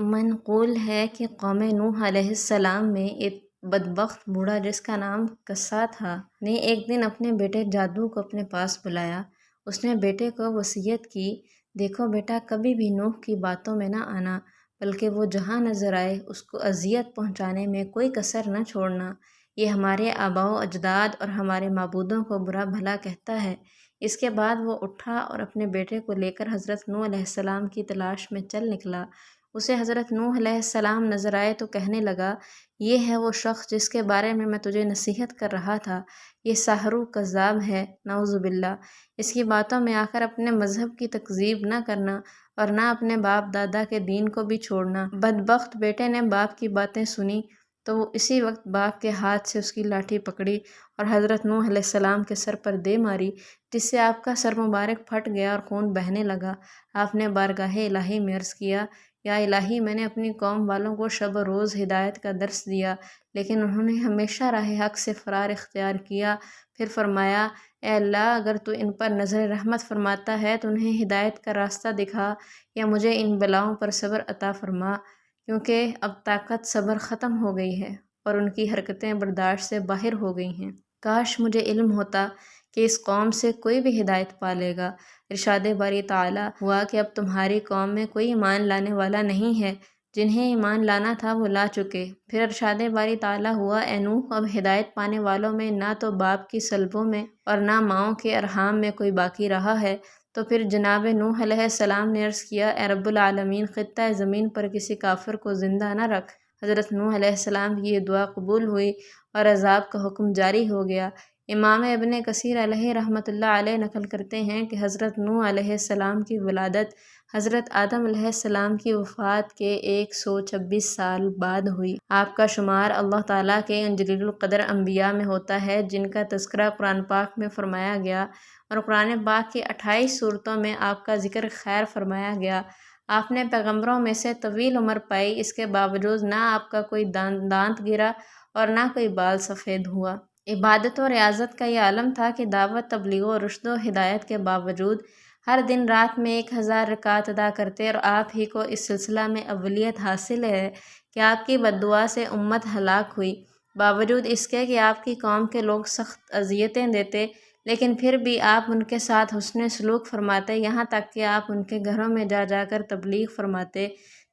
منقول ہے کہ قوم نوح علیہ السلام میں ایک بدبخت بوڑھا جس کا نام کسا تھا نے ایک دن اپنے بیٹے جادو کو اپنے پاس بلایا۔ اس نے بیٹے کو وصیت کی، دیکھو بیٹا، کبھی بھی نوح کی باتوں میں نہ آنا، بلکہ وہ جہاں نظر آئے اس کو اذیت پہنچانے میں کوئی کسر نہ چھوڑنا۔ یہ ہمارے آباء و اجداد اور ہمارے معبودوں کو برا بھلا کہتا ہے۔ اس کے بعد وہ اٹھا اور اپنے بیٹے کو لے کر حضرت نوح علیہ السلام کی تلاش میں چل نکلا۔ اسے حضرت نوح علیہ السلام نظر آئے تو کہنے لگا، یہ ہے وہ شخص جس کے بارے میں تجھے نصیحت کر رہا تھا، یہ ساحر و کذاب ہے، نعوذ باللہ۔ اس کی باتوں میں آ کر اپنے مذہب کی تکذیب نہ کرنا اور نہ اپنے باپ دادا کے دین کو بھی چھوڑنا۔ بدبخت بیٹے نے باپ کی باتیں سنی تو وہ اسی وقت باپ کے ہاتھ سے اس کی لاٹھی پکڑی اور حضرت نوح علیہ السلام کے سر پر دے ماری، جس سے آپ کا سر مبارک پھٹ گیا اور خون بہنے لگا۔ آپ نے بارگاہ الہی میں عرض کیا، یا الہی، میں نے اپنی قوم والوں کو شب و روز ہدایت کا درس دیا، لیکن انہوں نے ہمیشہ راہ حق سے فرار اختیار کیا۔ پھر فرمایا، اے اللہ، اگر تو ان پر نظر رحمت فرماتا ہے تو انہیں ہدایت کا راستہ دکھا، یا مجھے ان بلاؤں پر صبر عطا فرما، کیونکہ اب طاقت صبر ختم ہو گئی ہے اور ان کی حرکتیں برداشت سے باہر ہو گئی ہیں۔ کاش مجھے علم ہوتا کہ اس قوم سے کوئی بھی ہدایت پا لے گا۔ ارشاد باری تعالیٰ ہوا کہ اب تمہاری قوم میں کوئی ایمان لانے والا نہیں ہے، جنہیں ایمان لانا تھا وہ لا چکے۔ پھر ارشاد باری تعالیٰ ہوا، اے نوح، اب ہدایت پانے والوں میں نہ تو باپ کی سلبوں میں اور نہ ماؤں کے ارحام میں کوئی باقی رہا ہے۔ تو پھر جناب نوح علیہ السلام نے عرض کیا، اے رب العالمین، خطہ زمین پر کسی کافر کو زندہ نہ رکھ۔ حضرت نوح علیہ السلام کی یہ دعا قبول ہوئی اور عذاب کا حکم جاری ہو گیا۔ امام ابن کثیر علیہ رحمۃ اللہ علیہ نقل کرتے ہیں کہ حضرت نوح علیہ السلام کی ولادت حضرت آدم علیہ السلام کی وفات کے 126 سال بعد ہوئی۔ آپ کا شمار اللہ تعالیٰ کے ان جلیل القدر انبیاء میں ہوتا ہے جن کا تذکرہ قرآن پاک میں فرمایا گیا اور قرآن پاک کی 28 سورتوں میں آپ کا ذکر خیر فرمایا گیا۔ آپ نے پیغمبروں میں سے طویل عمر پائی، اس کے باوجود نہ آپ کا کوئی دانت گرا اور نہ کوئی بال سفید ہوا۔ عبادت و ریاضت کا یہ عالم تھا کہ دعوت، تبلیغ و رشد و ہدایت کے باوجود ہر دن رات میں 1000 رکعت ادا کرتے، اور آپ ہی کو اس سلسلہ میں اولیت حاصل ہے کہ آپ کی بد دعا سے امت ہلاک ہوئی۔ باوجود اس کے کہ آپ کی قوم کے لوگ سخت اذیتیں دیتے، لیکن پھر بھی آپ ان کے ساتھ حسن سلوک فرماتے، یہاں تک کہ آپ ان کے گھروں میں جا جا کر تبلیغ فرماتے،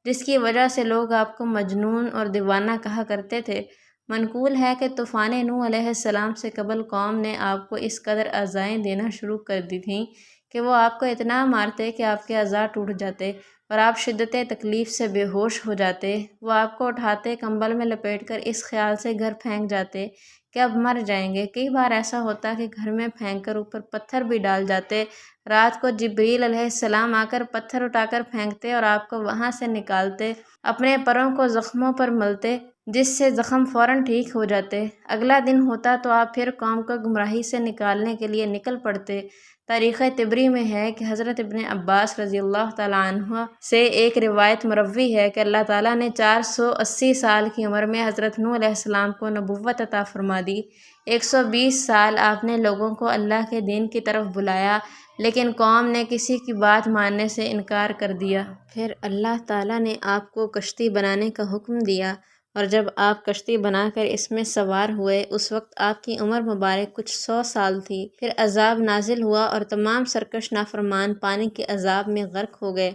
جس کی وجہ سے لوگ آپ کو مجنون اور دیوانہ کہا کرتے تھے۔ منقول ہے کہ طوفان نوح علیہ السلام سے قبل قوم نے آپ کو اس قدر ایذائیں دینا شروع کر دی تھیں کہ وہ آپ کو اتنا مارتے کہ آپ کے اعضاء ٹوٹ جاتے اور آپ شدت تکلیف سے بے ہوش ہو جاتے۔ وہ آپ کو اٹھاتے، کمبل میں لپیٹ کر اس خیال سے گھر پھینک جاتے کہ اب مر جائیں گے۔ کئی بار ایسا ہوتا کہ گھر میں پھینک کر اوپر پتھر بھی ڈال جاتے۔ رات کو جبریل علیہ السلام آ کر پتھر اٹھا کر پھینکتے اور آپ کو وہاں سے نکالتے، اپنے پروں کو زخموں پر ملتے، جس سے زخم فوراً ٹھیک ہو جاتے۔ اگلا دن ہوتا تو آپ پھر قوم کو گمراہی سے نکالنے کے لیے نکل پڑتے۔ تاریخ طبری میں ہے کہ حضرت ابن عباس رضی اللہ تعالیٰ عنہ سے ایک روایت مروی ہے کہ اللہ تعالیٰ نے 480 سال کی عمر میں حضرت نوح علیہ السلام کو نبوت عطا فرما دی۔ 120 سال آپ نے لوگوں کو اللہ کے دین کی طرف بلایا، لیکن قوم نے کسی کی بات ماننے سے انکار کر دیا۔ پھر اللہ تعالیٰ نے آپ کو کشتی بنانے کا حکم دیا، اور جب آپ کشتی بنا کر اس میں سوار ہوئے، اس وقت آپ کی عمر مبارک کچھ 100 سال تھی۔ پھر عذاب نازل ہوا اور تمام سرکش نافرمان پانی کے عذاب میں غرق ہو گئے۔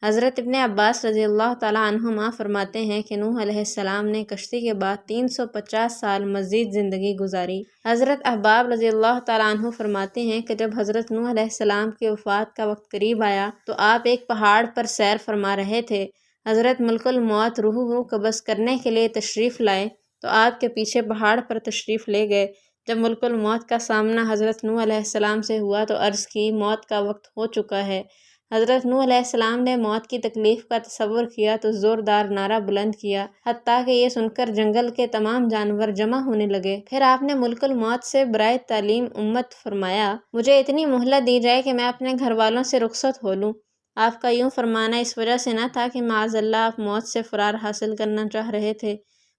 حضرت ابن عباس رضی اللہ تعالیٰ عنہما فرماتے ہیں کہ نوح علیہ السلام نے کشتی کے بعد 350 سال مزید زندگی گزاری۔ حضرت احباب رضی اللہ تعالیٰ عنہ فرماتے ہیں کہ جب حضرت نوح علیہ السلام کی وفات کا وقت قریب آیا تو آپ ایک پہاڑ پر سیر فرما رہے تھے۔ حضرت ملک الموت روح قبض کرنے کے لیے تشریف لائے تو آپ کے پیچھے پہاڑ پر تشریف لے گئے۔ جب ملک الموت کا سامنا حضرت نوح علیہ السلام سے ہوا تو عرض کی، موت کا وقت ہو چکا ہے۔ حضرت نوح علیہ السلام نے موت کی تکلیف کا تصور کیا تو زوردار نعرہ بلند کیا، حتیٰ کہ یہ سن کر جنگل کے تمام جانور جمع ہونے لگے۔ پھر آپ نے ملک الموت سے برائے تعلیم امت فرمایا، مجھے اتنی مہلت دی جائے کہ میں اپنے گھر والوں سے رخصت ہو لوں۔ آپ کا یوں فرمانا اس وجہ سے نہ تھا کہ معاذ اللہ آپ موت سے فرار حاصل کرنا چاہ رہے تھے،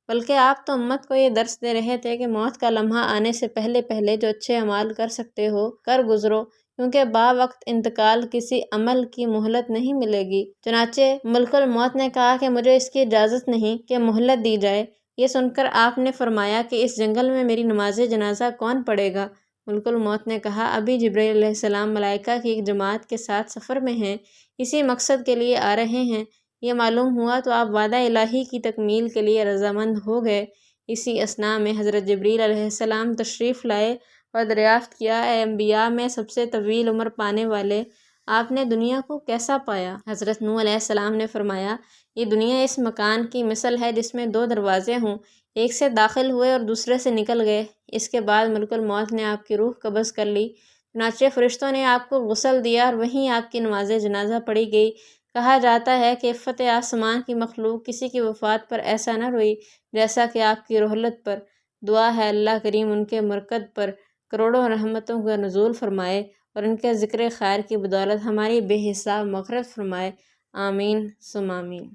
بلکہ آپ تو امت کو یہ درس دے رہے تھے کہ موت کا لمحہ آنے سے پہلے پہلے جو اچھے اعمال کر سکتے ہو کر گزرو، کیونکہ باوقت انتقال کسی عمل کی مہلت نہیں ملے گی۔ چنانچہ ملک الموت نے کہا کہ مجھے اس کی اجازت نہیں کہ مہلت دی جائے۔ یہ سن کر آپ نے فرمایا کہ اس جنگل میں میری نماز جنازہ کون پڑھے گا؟ ملک الموت نے کہا ابھی جبرائیل علیہ السلام ملائکہ کی ایک جماعت کے ساتھ سفر میں ہیں، اسی مقصد کے لیے آ رہے ہیں۔ یہ معلوم ہوا تو آپ وعدہ الہی کی تکمیل کے لیے رضامند ہو گئے۔ اسی اثناء میں حضرت جبرائیل علیہ السلام تشریف لائے اور دریافت کیا اے انبیاء میں سب سے طویل عمر پانے والے، آپ نے دنیا کو کیسا پایا؟ حضرت نوح علیہ السلام نے فرمایا یہ دنیا اس مکان کی مثل ہے جس میں دو دروازے ہوں، ایک سے داخل ہوئے اور دوسرے سے نکل گئے۔ اس کے بعد ملک الموت نے آپ کی روح قبض کر لی، چنانچہ فرشتوں نے آپ کو غسل دیا اور وہیں آپ کی نماز جنازہ پڑھی گئی۔ کہا جاتا ہے کہ عفت آسمان کی مخلوق کسی کی وفات پر ایسا نہ روئی جیسا کہ آپ کی رحلت پر۔ دعا ہے اللہ کریم ان کے مرکز پر کروڑوں رحمتوں کا نزول فرمائے اور ان کے ذکر خیر کی بدولت ہماری بے حساب مغفرت فرمائے، آمین ثم آمین۔